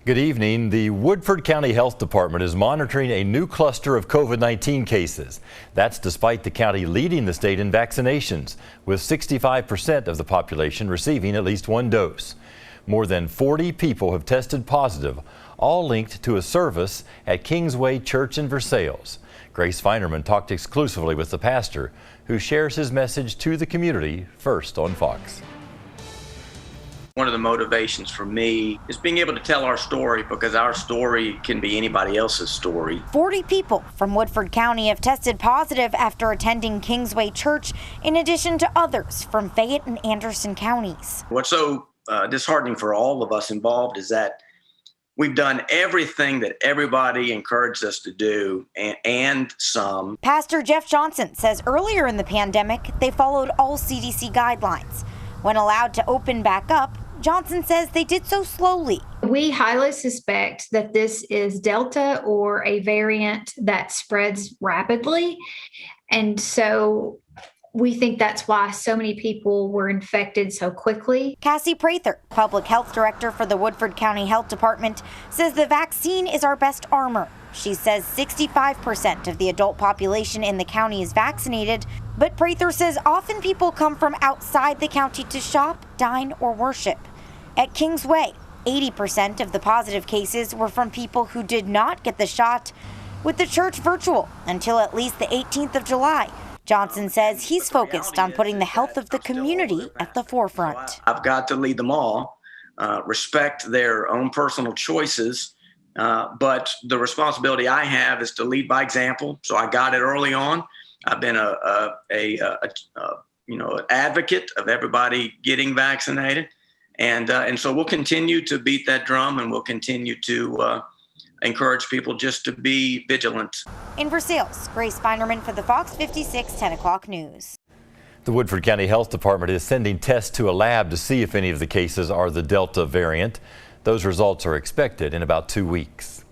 Good evening. The Woodford County Health Department is monitoring a new cluster of COVID-19 cases. That's despite the county leading the state in vaccinations, with 65% of the population receiving at least one dose. More than 40 people have tested positive, all linked to a service at Kingsway Church in Versailles. Grace Feinerman talked exclusively with the pastor, who shares his message to the community first on Fox. One of the motivations for me is being able to tell our story, because our story can be anybody else's story. 40 people from Woodford County have tested positive after attending Kingsway Church, in addition to others from Fayette and Anderson counties. What's so disheartening for all of us involved is that we've done everything that everybody encouraged us to do and some. Pastor Jeff Johnson says earlier in the pandemic, they followed all CDC guidelines. When allowed to open back up, Johnson says they did so slowly. We highly suspect that this is Delta or a variant that spreads rapidly. And so we think that's why so many people were infected so quickly. Cassie Prather, Public Health Director for the Woodford County Health Department, says the vaccine is our best armor. She says 65% of the adult population in the county is vaccinated, but Prather says often people come from outside the county to shop, dine, or worship. At Kingsway, 80% of the positive cases were from people who did not get the shot, with the church virtual until at least the 18th of July. Johnson says he's focused on putting the health of the community at the forefront. I've got to lead them all, respect their own personal choices, but the responsibility I have is to lead by example. So I got it early on. I've been an advocate of everybody getting vaccinated, and so we'll continue to beat that drum, and we'll continue to encourage people just to be vigilant. In Versailles, Grace Feinerman for the Fox 56 10 o'clock news. The Woodford County Health Department is sending tests to a lab to see if any of the cases are the Delta variant. Those results are expected in about 2 weeks.